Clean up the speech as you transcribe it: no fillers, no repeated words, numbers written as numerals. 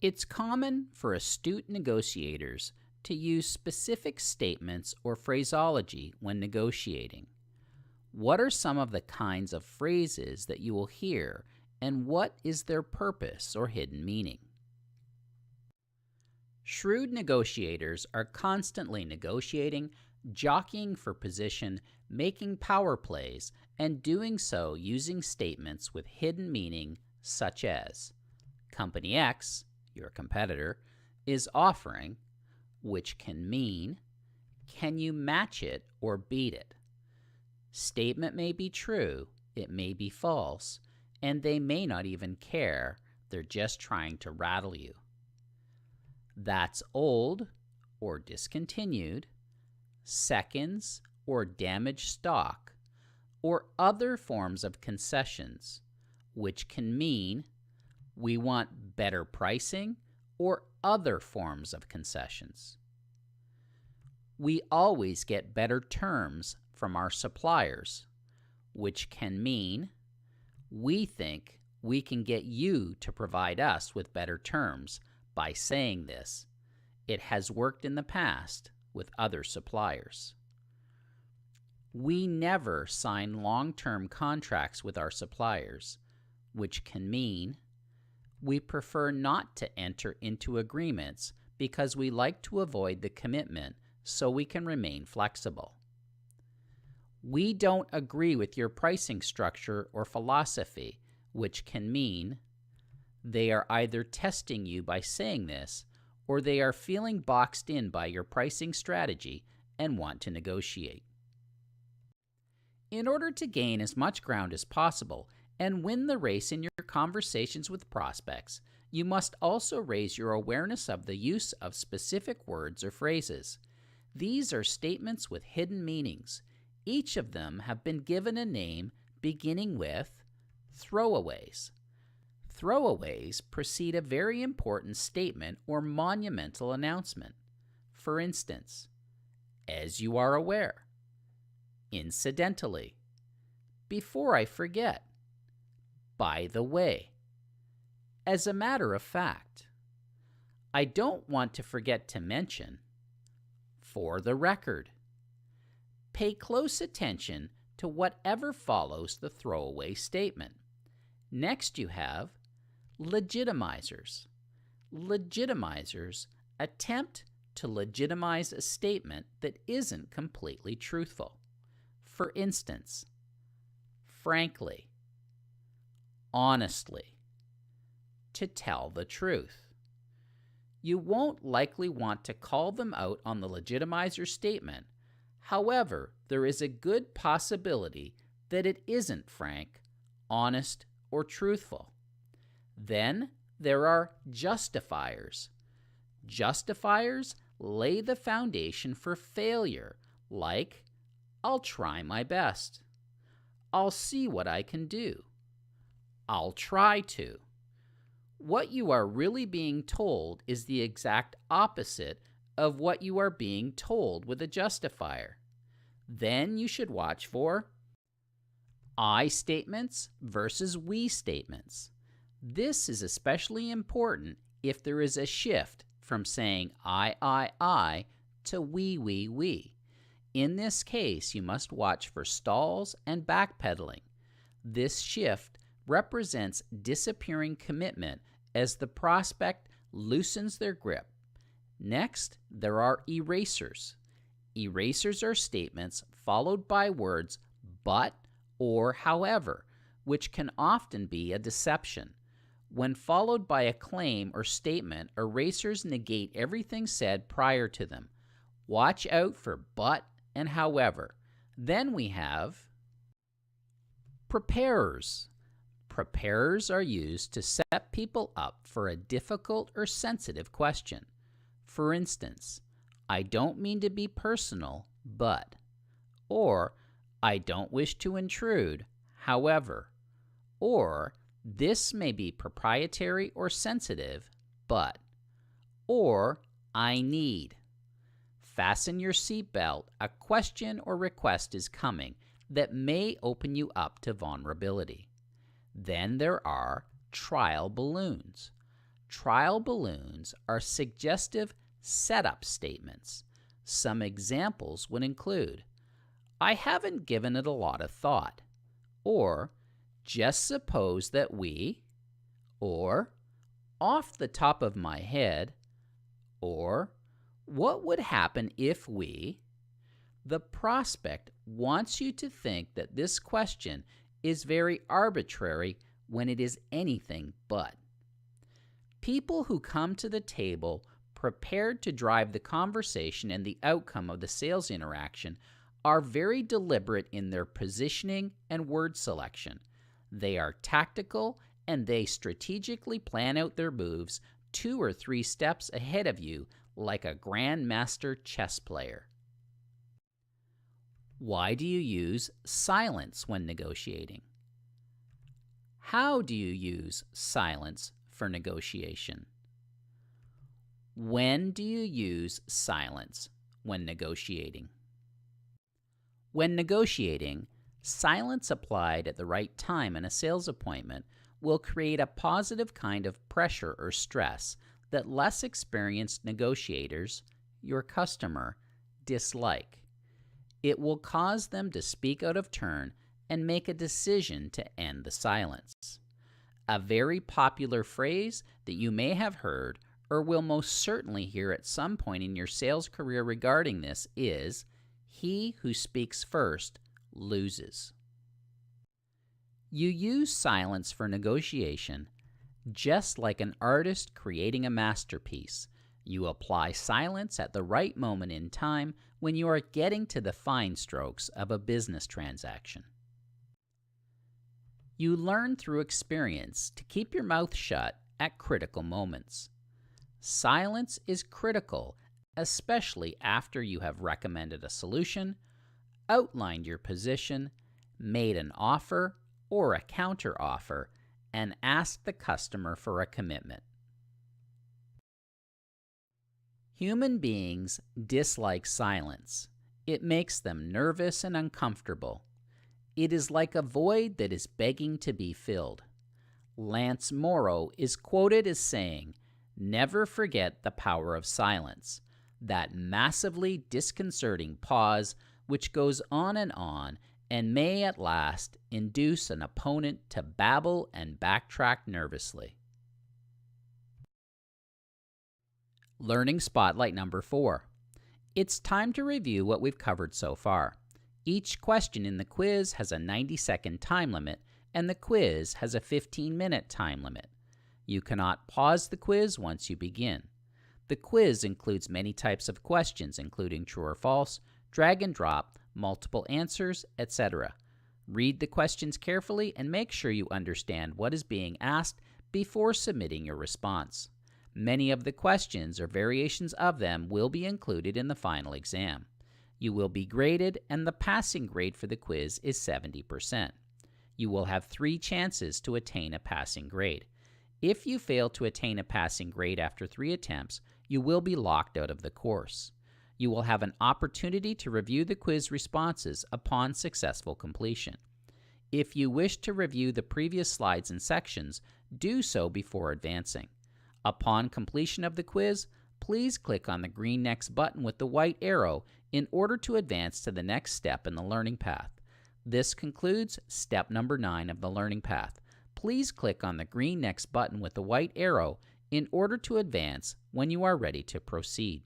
It's common for astute negotiators to use specific statements or phraseology when negotiating. What are some of the kinds of phrases that you will hear, and what is their purpose or hidden meaning? Shrewd negotiators are constantly negotiating, jockeying for position, making power plays, and doing so using statements with hidden meaning such as Company X, your competitor, is offering, which can mean, can you match it or beat it? Statement may be true, it may be false, and they may not even care, they're just trying to rattle you. That's old or discontinued, seconds or damaged stock, or other forms of concessions, which can mean we want better pricing or other forms of concessions. We always get better terms from our suppliers, which can mean we think we can get you to provide us with better terms by saying this. It has worked in the past with other suppliers. We never sign long-term contracts with our suppliers, which can mean we prefer not to enter into agreements because we like to avoid the commitment so we can remain flexible. We don't agree with your pricing structure or philosophy, which can mean they are either testing you by saying this, or they are feeling boxed in by your pricing strategy and want to negotiate. In order to gain as much ground as possible and win the race in your conversations with prospects, you must also raise your awareness of the use of specific words or phrases. These are statements with hidden meanings. Each of them have been given a name beginning with throwaways. Throwaways precede a very important statement or monumental announcement. For instance, as you are aware, incidentally, before I forget, by the way, as a matter of fact, I don't want to forget to mention, for the record. Pay close attention to whatever follows the throwaway statement. Next you have legitimizers. Legitimizers attempt to legitimize a statement that isn't completely truthful. For instance, frankly, honestly, to tell the truth. You won't likely want to call them out on the legitimizer statement. However, there is a good possibility that it isn't frank, honest, or truthful. Then there are justifiers. Justifiers lay the foundation for failure, like, I'll try my best. I'll see what I can do. I'll try to. What you are really being told is the exact opposite of what you are being told with a justifier. Then you should watch for I statements versus we statements. This is especially important if there is a shift from saying I to we. In this case, you must watch for stalls and backpedaling. This shift represents disappearing commitment as the prospect loosens their grip. Next, there are erasers. Erasers are statements followed by words but or however, which can often be a deception. When followed by a claim or statement, erasers negate everything said prior to them. Watch out for but and however. Then we have preparers. Preparers are used to set people up for a difficult or sensitive question. For instance, I don't mean to be personal, but, or I don't wish to intrude, however, or this may be proprietary or sensitive, but, or I need. Fasten your seatbelt, a question or request is coming that may open you up to vulnerability. Then there are trial balloons. Trial balloons are suggestive setup statements. Some examples would include, I haven't given it a lot of thought, or just suppose that we, or off the top of my head, or what would happen if we. The prospect wants you to think that this question is very arbitrary when it is anything but. People who come to the table prepared to drive the conversation and the outcome of the sales interaction are very deliberate in their positioning and word selection. They are tactical and they strategically plan out their moves 2 or 3 steps ahead of you like a grandmaster chess player. Why do you use silence when negotiating? How do you use silence for negotiation? When do you use silence when negotiating? When negotiating, silence applied at the right time in a sales appointment will create a positive kind of pressure or stress that less experienced negotiators, your customer, dislike. It will cause them to speak out of turn and make a decision to end the silence. A very popular phrase that you may have heard or will most certainly hear at some point in your sales career regarding this is, he who speaks first loses. You use silence for negotiation just like an artist creating a masterpiece. You apply silence at the right moment in time when you are getting to the fine strokes of a business transaction. You learn through experience to keep your mouth shut at critical moments. Silence is critical, especially after you have recommended a solution, outlined your position, made an offer or a counteroffer, and asked the customer for a commitment. Human beings dislike silence. It makes them nervous and uncomfortable. It is like a void that is begging to be filled. Lance Morrow is quoted as saying, "Never forget the power of silence, that massively disconcerting pause which goes on and may at last induce an opponent to babble and backtrack nervously." Learning Spotlight number 4. It's time to review what we've covered so far. Each question in the quiz has a 90-second time limit, and the quiz has a 15-minute time limit. You cannot pause the quiz once you begin. The quiz includes many types of questions, including true or false, drag and drop, multiple answers, etc. Read the questions carefully and make sure you understand what is being asked before submitting your response. Many of the questions or variations of them will be included in the final exam. You will be graded, and the passing grade for the quiz is 70%. You will have 3 chances to attain a passing grade. If you fail to attain a passing grade after 3 attempts, you will be locked out of the course. You will have an opportunity to review the quiz responses upon successful completion. If you wish to review the previous slides and sections, do so before advancing. Upon completion of the quiz, please click on the green Next button with the white arrow in order to advance to the next step in the learning path. This concludes step number 9 of the learning path. Please click on the green Next button with the white arrow in order to advance when you are ready to proceed.